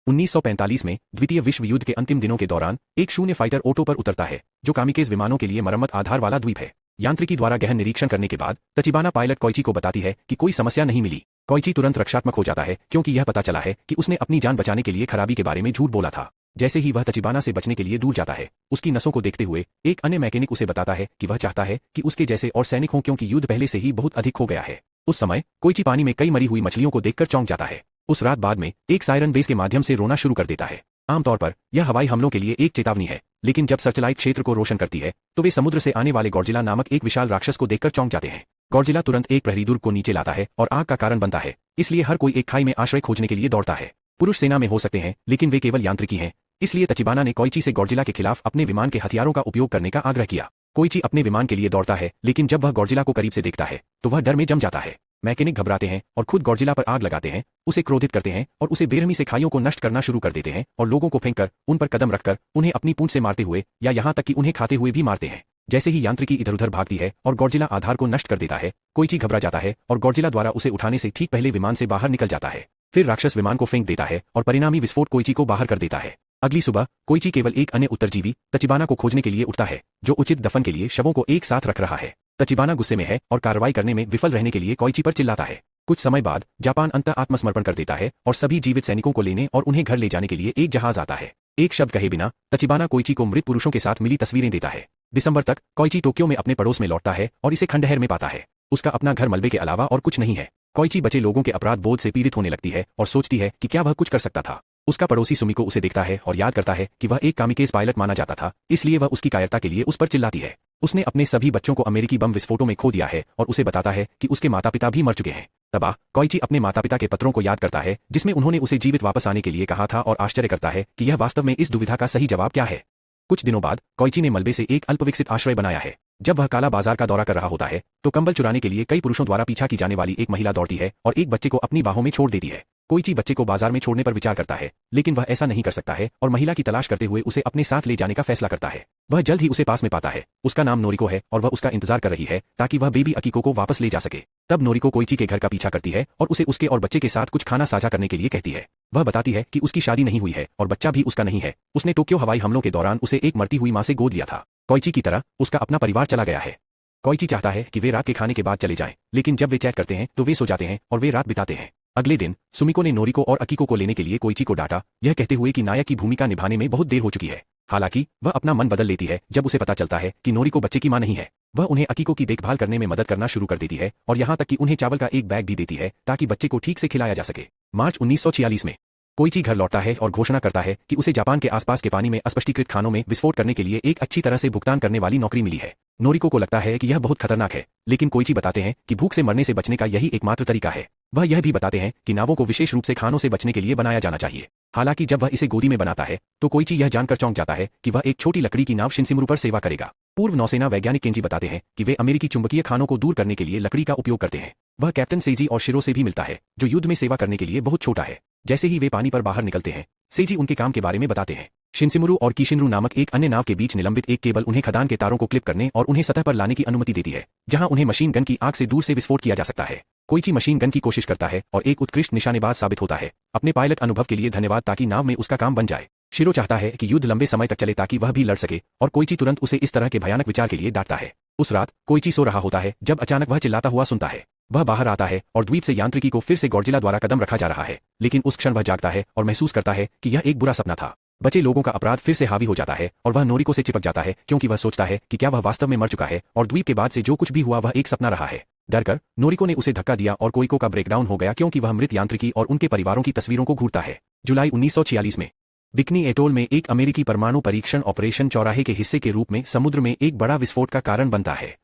1945 में द्वितीय विश्व युद्ध के अंतिम दिनों के दौरान एक शून्य फाइटर ओटो पर उतरता है जो कामिकेज विमानों के लिए मरम्मत आधार वाला द्वीप है। यांत्रिकी द्वारा गहन निरीक्षण करने के बाद तचिबाना पायलट कोइची को बताती है कि कोई समस्या नहीं मिली। कोइची तुरंत रक्षात्मक हो जाता है क्योंकि यह पता चला है कि उसने अपनी जान बचाने के लिए खराबी के बारे में झूठ बोला था। जैसे ही वह तचिबाना से बचने के लिए दूर जाता है, उसकी नसों को देखते हुए एक अन्य मैकेनिक उसे बताता है कि वह चाहता है कि उसके जैसे और सैनिक हों क्योंकि युद्ध पहले से ही बहुत अधिक हो गया है। उस समय कोइची पानी में कई मरी हुई मछलियों को देखकर चौंक जाता है। उस रात बाद में एक सायरन बेस के माध्यम से रोना शुरू कर देता है। आमतौर पर यह हवाई हमलों के लिए एक चेतावनी है, लेकिन जब सर्चलाइट क्षेत्र को रोशन करती है तो वे समुद्र से आने वाले गॉडजिला नामक एक विशाल राक्षस को देखकर चौंक जाते हैं। गॉडजिला तुरंत एक प्रहरी दुर्ग को नीचे लाता है और आग का कारण बनता है, इसलिए हर कोई एक खाई में आश्रय खोजने के लिए दौड़ता है। पुरुष सेना में हो सकते हैं लेकिन वे केवल यांत्रिकी हैं, इसलिए तचिबाना ने कोइची से गॉडजिला के खिलाफ अपने विमान के हथियारों का उपयोग करने का आग्रह किया। कोइची अपने विमान के लिए दौड़ता है, लेकिन जब वह गॉडजिला को करीब से देखता है तो वह डर में जम जाता है। मैकेनिक घबराते हैं और खुद गॉडजिला पर आग लगाते हैं, उसे क्रोधित करते हैं और उसे बेरहमी से खाइयों को नष्ट करना शुरू कर देते हैं और लोगों को फेंककर, उन पर कदम रखकर, उन्हें अपनी पूंछ से मारते हुए या यहां तक कि उन्हें खाते हुए भी मारते हैं। जैसे ही यांत्रिकी इधर उधर भागती है और गॉडजिला आधार को नष्ट कर देता है, कोइची घबरा जाता है और गॉडजिला द्वारा उसे उठाने से ठीक पहले विमान से बाहर निकल जाता है। फिर राक्षस विमान को फेंक देता है और परिणामी विस्फोट कोइची को बाहर कर देता है। अगली सुबह कोइची केवल एक अन्य उत्तरजीवी तचिबाना को खोजने के लिए उठता है, जो उचित दफन के लिए शवों को एक साथ रख रहा है। तचिबाना गुस्से में है और कार्रवाई करने में विफल रहने के लिए कोइची पर चिल्लाता है। कुछ समय बाद जापान अंततः आत्मसमर्पण कर देता है और सभी जीवित सैनिकों को लेने और उन्हें घर ले जाने के लिए एक जहाज आता है। एक शब्द कहे बिना तचिबाना कोइची को मृत पुरुषों के साथ मिली तस्वीरें देता है। दिसंबर तक कोइची टोक्यो में अपने पड़ोस में लौटता है और इसे खंडहर में पाता है। उसका अपना घर मलबे के अलावा और कुछ नहीं है। कोइची बचे लोगों के अपराध बोध से पीड़ित होने लगती है और सोचती है कि क्या वह कुछ कर सकता था। उसका पड़ोसी सुमिको उसे देखता है और याद करता है कि वह एक कामिकेज पायलट माना जाता था, इसलिए वह उसकी कायरता के लिए उस पर चिल्लाती है। उसने अपने सभी बच्चों को अमेरिकी बम विस्फोटों में खो दिया है और उसे बताता है कि उसके माता पिता भी मर चुके हैं। तबाह कोइची अपने माता पिता के पत्रों को याद करता है जिसमें उन्होंने उसे जीवित वापस आने के लिए कहा था और आश्चर्य करता है कि यह वास्तव में इस दुविधा का सही जवाब क्या है। कुछ दिनों बाद कोइची ने मलबे से एक अल्पविकसित आश्रय बनाया है। जब वह काला बाजार का दौरा कर रहा होता है तो कंबल चुराने के लिए कई पुरुषों द्वारा पीछा की जाने वाली एक महिला दौड़ती है और एक बच्चे को अपनी बाहों में छोड़ देती है। कोइची बच्चे को बाजार में छोड़ने पर विचार करता है, लेकिन वह ऐसा नहीं कर सकता है और महिला की तलाश करते हुए उसे अपने साथ ले जाने का फैसला करता है। वह जल्द ही उसे पास में पाता है। उसका नाम नोरिको है और वह उसका इंतजार कर रही है ताकि वह बेबी अकीको को वापस ले जा सके। तब नोरिको कोइची के घर का पीछा करती है और उसे उसके और बच्चे के साथ कुछ खाना साझा करने के लिए कहती है। वह बताती है कि उसकी शादी नहीं हुई है और बच्चा भी उसका नहीं है। उसने टोक्यो हवाई हमलों के दौरान उसे एक मरती हुई मां से गोद लिया था। कोइची की तरह उसका अपना परिवार चला गया है। कोइची चाहता है कि वे रात के खाने के बाद चले जाएं, लेकिन जब वे चेक करते हैं तो वे सो जाते हैं और वे रात बिताते हैं। अगले दिन सुमिको ने नोरिको और अकीको को लेने के लिए कोइची को डांटा, यह कहते हुए कि नायक की भूमिका निभाने में बहुत देर हो चुकी है। हालांकि वह अपना मन बदल लेती है जब उसे पता चलता है कि नोरिको बच्चे की मां नहीं है। वह उन्हें अकीको की देखभाल करने में मदद करना शुरू कर देती है और यहां तक कि उन्हें चावल का एक बैग भी देती है ताकि बच्चे को ठीक से खिलाया जा सके। मार्च 1946 में कोइची घर लौटता है और घोषणा करता है कि उसे जापान के आसपास के पानी में अस्पष्टीकृत खानों में विस्फोट करने के लिए एक अच्छी तरह से भुगतान करने वाली नौकरी मिली है। नोरिको को लगता है कि यह बहुत खतरनाक है, लेकिन कोइची बताते हैं कि भूख से मरने से बचने का यही एकमात्र तरीका है। वह यह भी बताते हैं कि नावों को विशेष रूप से खानों से बचने के लिए बनाया जाना चाहिए। हालांकि जब वह इसे गोदी में बनाता है तो कोइची यह जानकर चौंक जाता है कि वह एक छोटी लकड़ी की नाव शिनसिमुरु पर सेवा करेगा। पूर्व नौसेना वैज्ञानिक केंजी बताते हैं कि वे अमेरिकी चुंबकीय खानों को दूर करने के लिए लकड़ी का उपयोग करते हैं। वह कैप्टन सेजी और शिरो से भी मिलता है, जो युद्ध में सेवा करने के लिए बहुत छोटा है। जैसे ही वे पानी पर बाहर निकलते हैं, सेजी उनके काम के बारे में बताते हैं। शिनसिमुरु और किशिनरु नामक एक अन्य नाव के बीच निलंबित एक केबल उन्हें खदान के तारों को क्लिप करने और उन्हें सतह पर लाने की अनुमति देती है, जहां उन्हें मशीन गन की आग से दूर से विस्फोट किया जा सकता है। कोइची मशीन गन की कोशिश करता है और एक उत्कृष्ट निशानेबाज साबित होता है। अपने पायलट अनुभव के लिए धन्यवाद ताकि नाव में उसका काम बन जाए। शिरो चाहता है कि युद्ध लंबे समय तक चले ताकि वह भी लड़ सके और कोइची तुरंत उसे इस तरह के भयानक विचार के लिए डांटता है। उस रात कोइची सो रहा होता है जब अचानक वह चिल्लाता हुआ सुनता है। वह बाहर आता है और द्वीप से यांत्रिकी को फिर से गॉडजिला द्वारा कदम रखा जा रहा है, लेकिन उस क्षण वह जागता है और महसूस करता है कि यह एक बुरा सपना था। बचे लोगों का अपराध फिर से हावी हो जाता है और वह नोरिको से चिपक जाता है क्योंकि वह सोचता है कि क्या वह वास्तव में मर चुका है और द्वीप के बाद से जो कुछ भी हुआ वह एक सपना रहा है। डरकर नोरिको ने उसे धक्का दिया और कोइको का ब्रेकडाउन हो गया क्योंकि वह मृत यांत्रिकी और उनके परिवारों की तस्वीरों को घूरता है। जुलाई 1946 में बिकनी एटोल में एक अमेरिकी परमाणु परीक्षण ऑपरेशन चौराहे के हिस्से के रूप में समुद्र में एक बड़ा विस्फोट का कारण बनता है।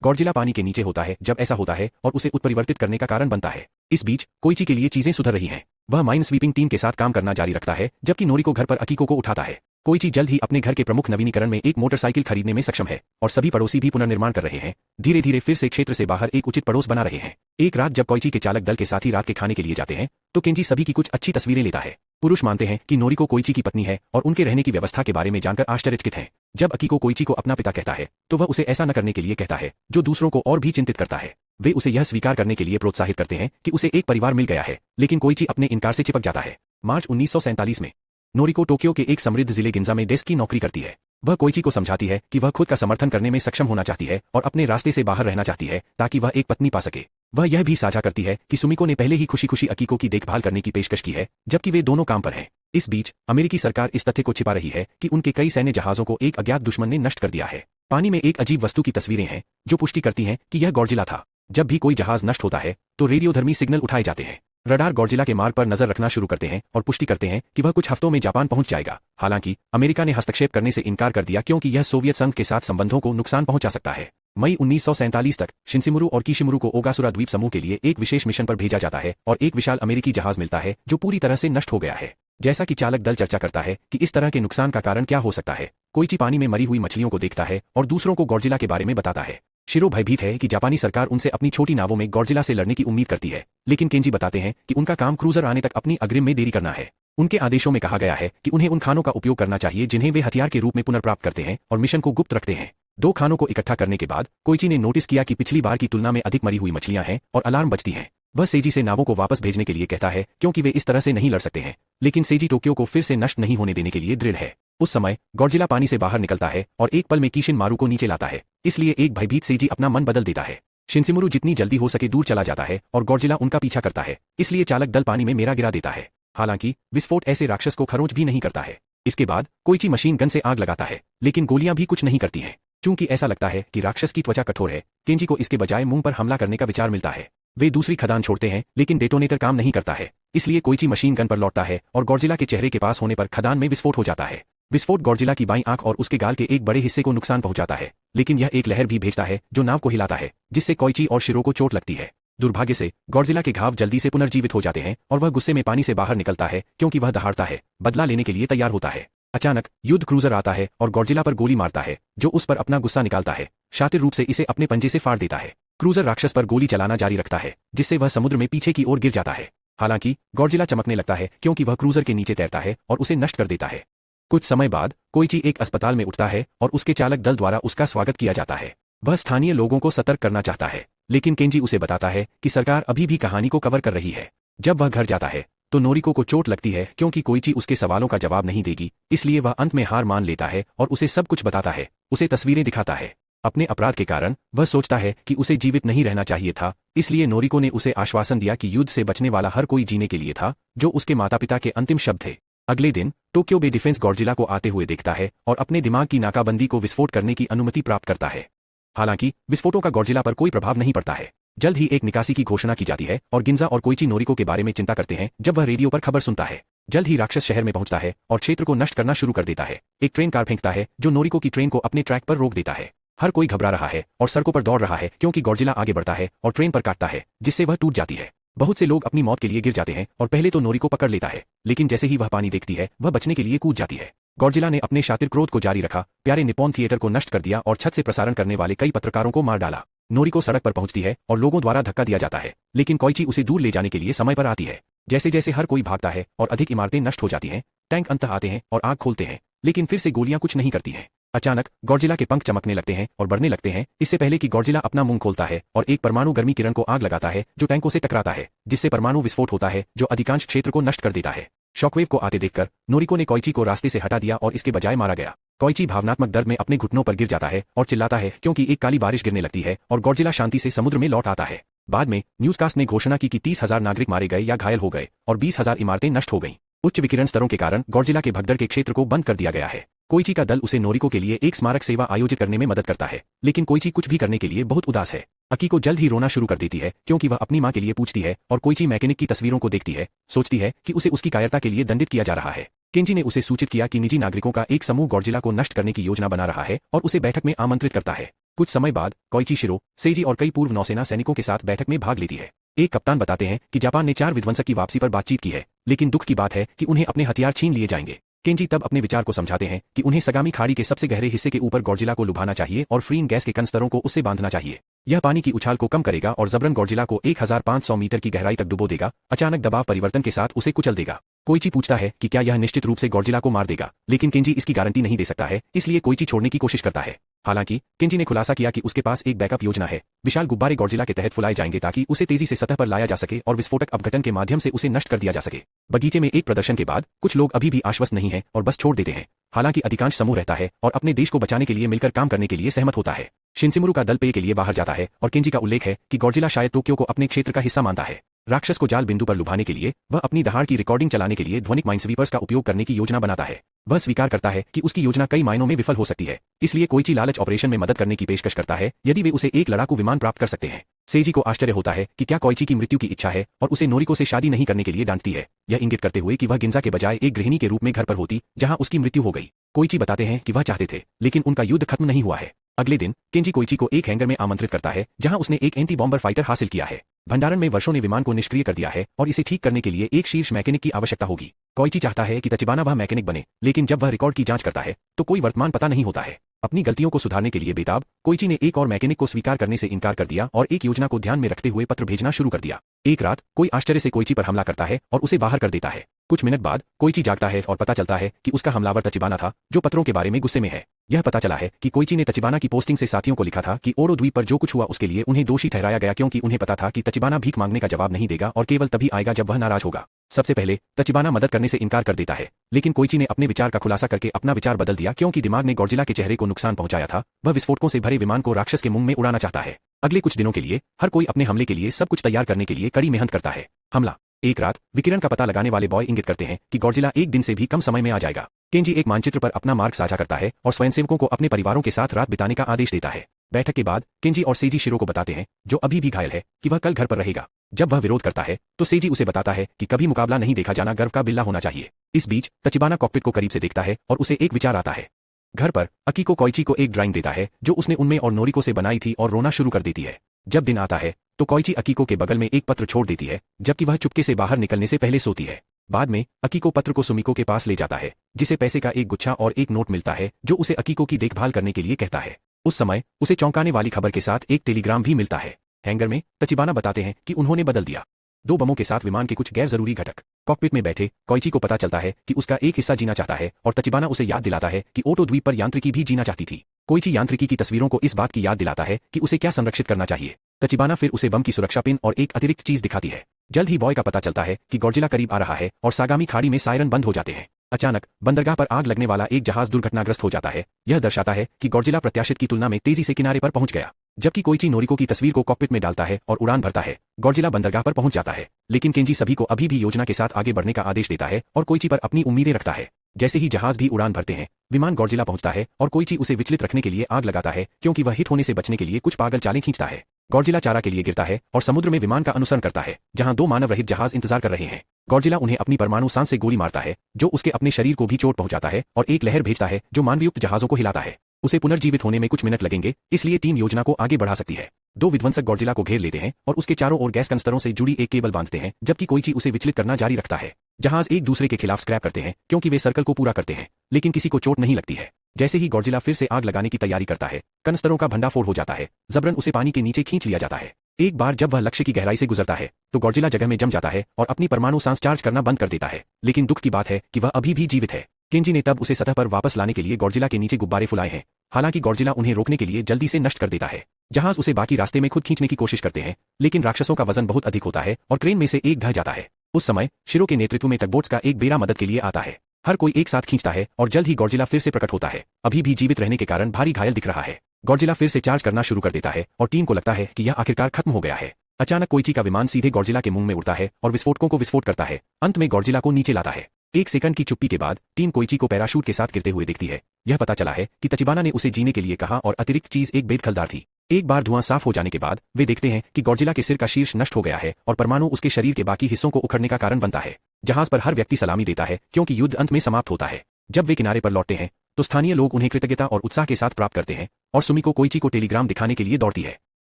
गॉडजिला पानी के नीचे होता है जब ऐसा होता है और उसे उत्परिवर्तित करने का कारण बनता है। इस बीच कोइची के लिए चीजें सुधर रही हैं। वह माइन स्वीपिंग टीम के साथ काम करना जारी रखता है जबकि नोरिको घर पर अकीको को उठाता है। कोइची जल्द ही अपने घर के प्रमुख नवीनीकरण में एक मोटरसाइकिल खरीदने में सक्षम है और सभी पड़ोसी भी पुनर्निर्माण कर रहे हैं। धीरे धीरे फिर से क्षेत्र से बाहर एक उचित पड़ोस बना रहे हैं। एक रात जब कोइची के चालक दल के साथी रात के खाने के लिए जाते हैं तो केंजी सभी की कुछ अच्छी तस्वीरें लेता है। पुरुष मानते हैं कि नोरिको कोइची की पत्नी है और उनके रहने की व्यवस्था के बारे में जानकर आश्चर्यचकित हैं। जब अकीको कोइची को अपना पिता कहता है तो वह उसे ऐसा न करने के लिए कहता है जो दूसरों को और भी चिंतित करता है। वे उसे यह स्वीकार करने के लिए प्रोत्साहित करते हैं कि उसे एक परिवार मिल गया है, लेकिन कोइची अपने इनकार से चिपक जाता है। मार्च 1947 में नोरिको टोक्यो के एक समृद्ध जिले गिंजा में डेस्क की नौकरी करती है। वह कोइची को समझाती है कि वह खुद का समर्थन करने में सक्षम होना चाहती है और अपने रास्ते से बाहर रहना चाहती है ताकि वह एक पत्नी पा सके। वह यह भी साझा करती है कि सुमिको ने पहले ही खुशी खुशी अकीको की देखभाल करने की पेशकश की है, जबकि वे दोनों काम पर हैं। इस बीच अमेरिकी सरकार इस तथ्य को छिपा रही है कि उनके कई सैन्य जहाजों को एक अज्ञात दुश्मन ने नष्ट कर दिया है। पानी में एक अजीब वस्तु की तस्वीरें हैं जो पुष्टि करती हैं कि यह गॉडजिला था। जब भी कोई जहाज नष्ट होता है तो रेडियोधर्मी सिग्नल उठाए जाते हैं। रडार गॉडजिला के मार्ग पर नजर रखना शुरू करते हैं और पुष्टि करते हैं कि वह कुछ हफ्तों में जापान पहुंच जाएगा। हालांकि अमेरिका ने हस्तक्षेप करने से इनकार कर दिया क्योंकि यह सोवियत संघ के साथ संबंधों को नुकसान पहुंचा सकता है। मई 1947 तक शिनसिमुरु और किशिमुरु को ओगासुरा द्वीप समूह के लिए एक विशेष मिशन पर भेजा जाता है और एक विशाल अमेरिकी जहाज मिलता है जो पूरी तरह से नष्ट हो गया है। जैसा कि चालक दल चर्चा करता है कि इस तरह के नुकसान का कारण क्या हो सकता है, कोइची पानी में मरी हुई मछलियों को देखता है और दूसरों को गॉडजिला के बारे में बताता है। शिरो भयभीत है कि जापानी सरकार उनसे अपनी छोटी नावों में गॉडजिला से लड़ने की उम्मीद करती है, लेकिन केंजी बताते हैं कि उनका काम क्रूजर आने तक अपनी अग्रिम में देरी करना है। उनके आदेशों में कहा गया है कि उन्हें उन खानों का उपयोग करना चाहिए जिन्हें वे हथियार के रूप में पुनर्प्राप्त करते हैं और मिशन को गुप्त रखते हैं। 2 खानों को इकट्ठा करने के बाद कोइची ने नोटिस किया कि पिछली बार की तुलना में अधिक मरी हुई मछलियां हैं और अलार्म बजती हैं। वह सेजी से नावों को वापस भेजने के लिए कहता है क्योंकि वे इस तरह से नहीं लड़ सकते हैं, लेकिन सेजी टोक्यो को फिर से नष्ट नहीं होने देने के लिए दृढ़ है। उस समय गॉडजिला पानी से बाहर निकलता है और एक पल में कीशिन मारू को नीचे लाता है, इसलिए एक भयभीत सेजी अपना मन बदल देता है। शिनसिमुरु जितनी जल्दी हो सके दूर चला जाता है और गॉडजिला उनका पीछा करता है, इसलिए चालक दल पानी में मेरा गिरा देता है। हालांकि विस्फोट ऐसे राक्षस को खरोंच भी नहीं करता है। इसके बाद कोइची मशीन गन से आग लगाता है, लेकिन गोलियां भी कुछ नहीं करती हैं। चूंकि ऐसा लगता है कि राक्षस की त्वचा कठोर है, केंजी को इसके बजाय मुंह पर हमला करने का विचार मिलता है। वे दूसरी खदान छोड़ते हैं, लेकिन डेटोनेटर काम नहीं करता है, इसलिए कोइची मशीन गन पर लौटता है और गॉडजिला के चेहरे के पास होने पर खदान में विस्फोट हो जाता है। विस्फोट गॉडजिला की बाईं आंख और उसके गाल के एक बड़े हिस्से को नुकसान पहुंचाता है, लेकिन यह एक लहर भी भेजता है जो नाव को हिलाता है, जिससे कोइची और शिरो को चोट लगती है। दुर्भाग्य से गॉडजिला के घाव जल्दी से पुनर्जीवित हो जाते हैं और वह गुस्से में पानी से बाहर निकलता है क्योंकि वह दहाड़ता है, बदला लेने के लिए तैयार होता है। अचानक युद्ध क्रूजर आता है और गॉडजिला पर गोली मारता है, जो उस पर अपना गुस्सा निकालता है। शातिर रूप से इसे अपने पंजे से फाड़ देता है। क्रूजर राक्षस पर गोली चलाना जारी रखता है, जिससे वह समुद्र में पीछे की ओर गिर जाता है। हालांकि गॉडजिला चमकने लगता है क्योंकि वह क्रूजर के नीचे तैरता है और उसे नष्ट कर देता है। कुछ समय बाद कोइची एक अस्पताल में उठता है और उसके चालक दल द्वारा उसका स्वागत किया जाता है। वह स्थानीय लोगों को सतर्क करना चाहता है, लेकिन केंजी उसे बताता है कि सरकार अभी भी कहानी को कवर कर रही है। जब वह घर जाता है तो नोरिको को चोट लगती है क्योंकि कोइची उसके सवालों का जवाब नहीं देगी, इसलिए वह अंत में हार मान लेता है और उसे सब कुछ बताता है, उसे तस्वीरें दिखाता है। अपने अपराध के कारण वह सोचता है कि उसे जीवित नहीं रहना चाहिए था, इसलिए नोरिको ने उसे आश्वासन दिया कि युद्ध से बचने वाला हर कोई जीने के लिए था, जो उसके माता पिता के अंतिम शब्द थे। अगले दिन टोक्यो बे डिफेंस गॉडजिला को आते हुए देखता है और अपने दिमाग की नाकाबंदी को विस्फोट करने की अनुमति प्राप्त करता है। हालांकि विस्फोटों का गॉडजिला पर कोई प्रभाव नहीं पड़ता है। जल्द ही एक निकासी की घोषणा की जाती है और गिंजा और कोइची नोरिको के बारे में चिंता करते हैं जब वह रेडियो पर खबर सुनता है। जल्द ही राक्षस शहर में पहुंचता है और क्षेत्र को नष्ट करना शुरू कर देता है। एक ट्रेन कार फेंकता है जो नोरिको की ट्रेन को अपने ट्रैक पर रोक देता है। हर कोई घबरा रहा है और सड़कों पर दौड़ रहा है क्योंकि गॉडजिला आगे बढ़ता है और ट्रेन पर काटता है, जिससे वह टूट जाती है। बहुत से लोग अपनी मौत के लिए गिर जाते हैं और पहले तो नोरिको पकड़ लेता है, लेकिन जैसे ही वह पानी देखती है वह बचने के लिए कूद जाती है। गॉडजिला ने अपने शातिर क्रोध को जारी रखा, प्यारे निप्पॉन थिएटर को नष्ट कर दिया और छत से प्रसारण करने वाले कई पत्रकारों को मार डाला। नोरिको सड़क पर पहुंचती है और लोगों द्वारा धक्का दिया जाता है, लेकिन कोइची उसे दूर ले जाने के लिए समय पर आती है। जैसे जैसे हर कोई भागता है और अधिक इमारतें नष्ट हो जाती हैं, टैंक अंततः आते हैं और आग खोलते हैं, लेकिन फिर से गोलियां कुछ नहीं करती हैं। अचानक गॉडजिला के पंख चमकने लगते हैं और बढ़ने लगते हैं, इससे पहले कि गॉडजिला अपना मुंह खोलता है और एक परमाणु गर्मी किरण को आग लगाता है जो टैंकों से टकराता है, जिससे परमाणु विस्फोट होता है जो अधिकांश क्षेत्र को नष्ट कर देता है। शॉकवेव को आते देखकर नोरिको ने कोइची को रास्ते से हटा दिया और इसके बजाय मारा गया। कोइची भावनात्मक दर्द में अपने घुटनों पर गिर जाता है और चिल्लाता है क्योंकि एक काली बारिश गिरने लगती है और गॉडजिला शांति से समुद्र में लौट आता है। बाद में न्यूज़कास्ट ने घोषणा की कि 30,000 नागरिक मारे गए या घायल हो गए और 20,000 इमारतें नष्ट हो गईं। उच्च विकिरण स्तरों के कारण गॉडजिला के भगदड़ के क्षेत्र को बंद कर दिया गया है। कोइची का दल उसे नोरिको के लिए एक स्मारक सेवा आयोजित करने में मदद करता है, लेकिन कोइची कुछ भी करने के लिए बहुत उदास है। अकीको जल्द ही रोना शुरू कर देती है क्योंकि वह अपनी मां के लिए पूछती है और कोइची मैकेनिक की तस्वीरों को देखती है, सोचती है कि उसे उसकी कायरता के लिए दंडित किया जा रहा है। केंजी ने उसे सूचित किया कि निजी नागरिकों का एक समूह गॉडजिला को नष्ट करने की योजना बना रहा है और उसे बैठक में आमंत्रित करता है। कुछ समय बाद कोइची शिरो, सेजी और कई पूर्व नौसेना सैनिकों के साथ बैठक में भाग लेती है। एक कप्तान बताते हैं कि जापान ने 4 विध्वंसक की वापसी पर बातचीत की है, लेकिन दुख की बात है कि उन्हें अपने हथियार छीन लिए जाएंगे। केंजी तब अपने विचार को समझाते हैं कि उन्हें सगामी खाड़ी के सबसे गहरे हिस्से के ऊपर गॉडजिला को लुभाना चाहिए और फ्रीन गैस के कण स्तरों को उससे बांधना चाहिए। यह पानी की उछाल को कम करेगा और जबरन गॉडजिला को 1500 मीटर की गहराई तक डुबो देगा, अचानक दबाव परिवर्तन के साथ उसे कुचल देगा। कोइची पूछता है कि क्या यह निश्चित रूप से गॉडजिला को मार देगा, लेकिन केंजी इसकी गारंटी नहीं दे सकता है, इसलिए कोइची छोड़ने की कोशिश करता है। हालांकि केंजी ने खुलासा किया कि उसके पास एक बैकअप योजना है। विशाल गुब्बारे गॉडजिला के तहत फुलाए जाएंगे ताकि उसे तेजी से सतह पर लाया जा सके और विस्फोटक अपघटन के माध्यम से उसे नष्ट कर दिया जा सके। बगीचे में एक प्रदर्शन के बाद कुछ लोग अभी भी आश्वस्त नहीं हैं और बस छोड़ देते हैं। हालांकि अधिकांश समूह रहता है और अपने देश को बचाने के लिए मिलकर काम करने के लिए सहमत होता है। शिनसिमुरु का दल पेय के लिए बाहर जाता है और केंजी का उल्लेख है कि गॉडजिला शायद टोक्यो को अपने क्षेत्र का हिस्सा मानता है। राक्षस को जाल बिंदु पर लुभाने के लिए वह अपनी दहाड़ की रिकॉर्डिंग चलाने के लिए ध्वनिक माइनस्वीपर्स का उपयोग करने की योजना बनाता है। वह स्वीकार करता है कि उसकी योजना कई मायनों में विफल हो सकती है, इसलिए कोइची लालच ऑपरेशन में मदद करने की पेशकश करता है यदि वे उसे एक लड़ाकू विमान प्राप्त कर सकते हैं। सेजी को आश्चर्य होता है कि क्या कोइची की मृत्यु की इच्छा है और उसे नोरिको से शादी नहीं करने के लिए डांटती है, यह इंगित करते हुए कि वह गिंजा के बजाय एक गृहिणी के रूप में घर पर होती जहां उसकी मृत्यु हो गई। कोइची बताते हैं कि वह चाहते थे, लेकिन उनका युद्ध खत्म नहीं हुआ है। अगले दिन केंजी कोइची को एक हैंगर में आमंत्रित करता है जहां उसने एक एंटी बॉम्बर फाइटर हासिल किया है। भंडारण में वर्षों ने विमान को निष्क्रिय कर दिया है और इसे ठीक करने के लिए एक शीर्ष मैकेनिक की आवश्यकता होगी। कोइची चाहता है कि तचिबाना वह मैकेनिक बने, लेकिन जब वह रिकॉर्ड की जांच करता है तो कोई वर्तमान पता नहीं होता है। अपनी गलतियों को सुधारने के लिए बेताब कोइची ने एक और मैकेनिक को स्वीकार करने से इनकार कर दिया और एक योजना को ध्यान में रखते हुए पत्र भेजना शुरू कर दिया। एक रात कोई आश्चर्य से कोइची पर हमला करता है और उसे बाहर कर देता है। कुछ मिनट बाद कोइची जागता है और पता चलता है कि उसका हमलावर तचिबाना था, जो पत्रों के बारे में गुस्से में है। यह पता चला है कि कोइची ने तचिबाना की पोस्टिंग से साथियों को लिखा था कि ओरो द्वीप पर जो कुछ हुआ उसके लिए उन्हें दोषी ठहराया गया, क्योंकि उन्हें पता था कि तचिबाना भीख मांगने का जवाब नहीं देगा और केवल तभी आएगा जब वह नाराज होगा। सबसे पहले तचिबाना मदद करने से इनकार कर देता है, लेकिन कोइची ने अपने विचार का खुलासा करके अपना विचार बदल दिया, क्योंकि दिमाग ने गॉडजिला के चेहरे को नुकसान पहुंचाया था। वह विस्फोटकों से भरे विमान को राक्षस के मुंह में उड़ाना चाहता है। अगले कुछ दिनों के लिए हर कोई अपने हमले के लिए सब कुछ तैयार करने के लिए कड़ी मेहनत करता है। हमला। एक रात विकिरण का पता लगाने वाले बॉय इंगित करते हैं कि गॉडजिला एक दिन से भी कम समय में आ जाएगा। केंजी एक मानचित्र पर अपना मार्ग साझा करता है और स्वयंसेवकों को अपने परिवारों के साथ रात बिताने का आदेश देता है। बैठक के बाद केंजी और सेजी शिरो को बताते हैं, जो अभी भी घायल है, कि वह कल घर पर रहेगा। जब वह विरोध करता है तो सेजी उसे बताता है कि कभी मुकाबला नहीं देखा जाना गर्व का बिल्ला होना चाहिए। इस बीच तचिबाना कॉकपिट को करीब से देखता है और उसे एक विचार आता है। घर पर अकीको कोइची को एक ड्राइंग देता है जो उसने उनमें और नोरिको से बनाई थी और रोना शुरू कर देती है। जब दिन आता है तो कोइची अकीको के बगल में एक पत्र छोड़ देती है, जबकि वह चुपके से बाहर निकलने से पहले सोती है। बाद में अकीको पत्र को सुमिको के पास ले जाता है, जिसे पैसे का एक गुच्छा और एक नोट मिलता है जो उसे अकीको की देखभाल करने के लिए कहता है। उस समय उसे चौंकाने वाली खबर के साथ एक टेलीग्राम भी मिलता है। हैंगर में तचिबाना बताते हैं कि उन्होंने बदल दिया 2 बमों के साथ विमान के कुछ गैर जरूरी घटक। कॉकपिट में बैठे कोइची को पता चलता है कि उसका एक हिस्सा जीना चाहता है और तचिबाना उसे याद दिलाता है कि ओटो द्वीप पर यांत्रिकी भी जीना चाहती थी। कोइची यांत्रिकी की तस्वीरों को इस बात की याद दिलाता है कि उसे क्या संरक्षित करना चाहिए। तचिबाना फिर उसे बम की सुरक्षा पिन और एक अतिरिक्त चीज दिखाती है। जल्द ही बॉय का पता चलता है कि गॉडजिला करीब आ रहा है और सागामी खाड़ी में सायरन बंद हो जाते हैं। अचानक बंदरगाह पर आग लगने वाला एक जहाज दुर्घटनाग्रस्त हो जाता है। यह दर्शाता है कि गॉडजिला प्रत्याशित की तुलना में तेजी से किनारे पर पहुंच गया। जबकि कोइची नोरिको की तस्वीर को कॉकपिट में डालता है और उड़ान भरता है, गॉडजिला बंदरगाह पर पहुंच जाता है। लेकिन केंजी सभी को अभी भी योजना के साथ आगे बढ़ने का आदेश देता है और कोइची पर अपनी उम्मीदें रखता है। जैसे ही जहाज भी उड़ान भरते हैं, विमान गॉडजिला पहुंचता है और कोइची उसे विचलित रखने के लिए आग लगाता है, क्योंकि वह हिट होने से बचने के लिए कुछ पागल चालें खींचता है। गॉडजिला चारा के लिए गिरता है और समुद्र में विमान का अनुसरण करता है, जहां 2 मानव रहित जहाज इंतजार कर रहे हैं। गॉडजिला उन्हें अपनी परमाणु सांस से गोली मारता है, जो उसके अपने शरीर को भी चोट पहुंचाता है, और एक लहर भेजता है जो मानवयुक्त जहाजों को हिलाता है। उसे पुनर्जीवित होने में कुछ मिनट लगेंगे, इसलिए टीम योजना को आगे बढ़ा सकती है। 2 विध्वंसक गॉडजिला को घेर लेते हैं और उसके चारों ओर गैस कनस्तरों से जुड़ी एक केबल बांधते हैं, जबकि कोइची उसे विचलित करना जारी रखता है। जहाज एक दूसरे के खिलाफ स्क्रैप करते हैं क्योंकि वे सर्कल को पूरा करते हैं, लेकिन किसी को चोट नहीं लगती है। जैसे ही गॉडजिला फिर से आग लगाने की तैयारी करता है, कनस्तरों का भंडाफोड़ हो जाता है। जबरन उसे पानी के नीचे खींच लिया जाता है। एक बार जब वह लक्ष्य की गहराई से गुजरता है तो गॉडजिला जगह में जम जाता है और अपनी परमाणु सांस चार्ज करना बंद कर देता है। लेकिन दुख की बात है कि वह अभी भी जीवित है। केंजी ने तब उसे सतह पर वापस लाने के लिए गॉडजिला के नीचे गुब्बारे फुलाए हैं। हालांकि गॉडजिला उन्हें रोकने के लिए जल्दी से नष्ट कर देता है। जहाज उसे बाकी रास्ते में खुद खींचने की कोशिश करते हैं, लेकिन राक्षसों का वजन बहुत अधिक होता है और क्रेन में से एक ढह जाता है। उस समय शिरो के नेतृत्व में टगबोट्स का एक बेड़ा मदद के लिए आता है। हर कोई एक साथ खींचता है और जल्द ही गॉडजिला फिर से प्रकट होता है, अभी भी जीवित रहने के कारण भारी घायल दिख रहा है। गॉडजिला फिर से चार्ज करना शुरू कर देता है और टीम को लगता है कि यह आखिरकार खत्म हो गया है। अचानक कोइची का विमान सीधे गॉडजिला के मुंह में उड़ता है और विस्फोटकों को विस्फोट करता है। अंत में गॉडजिला को नीचे लाता है। 1 सेकंड की चुप्पी के बाद टीम कोइची को पैराशूट के साथ गिरते हुए देखती है। यह पता चला है कि तचिबाना ने उसे जीने के लिए कहा और अतिरिक्त चीज एक बेदखलदार थी। एक बार धुआं साफ हो जाने के बाद वे देखते हैं कि गॉडजिला के सिर का शीर्ष नष्ट हो गया है और परमाणु उसके शरीर के बाकी हिस्सों को उखड़ने का कारण बनता है। जहाज पर हर व्यक्ति सलामी देता है क्योंकि युद्ध अंत में समाप्त होता है। जब वे किनारे पर लौटते हैं तो स्थानीय लोग उन्हें कृतज्ञता और उत्साह के साथ प्राप्त करते हैं और सुमिको कोइची को टेलीग्राम दिखाने के लिए दौड़ती है।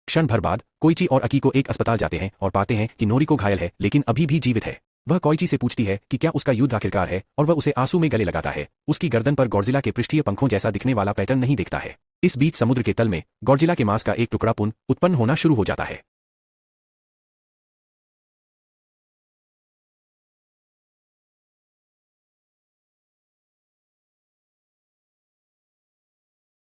क्षण भर बाद कोइची और अकीको एक अस्पताल जाते हैं और पाते हैं कि नोरिको घायल है लेकिन अभी भी जीवित है। वह कोइची से पूछती है कि क्या उसका युद्ध आखिरकार है और वह उसे आंसू में गले लगाता है। उसकी गर्दन पर गॉडजिला के पृष्ठीय पंखों जैसा दिखने वाला पैटर्न नहीं दिखता है। इस बीच समुद्र के तल में गॉडजिला के मांस का एक टुकड़ा पुनः उत्पन्न होना शुरू हो जाता है।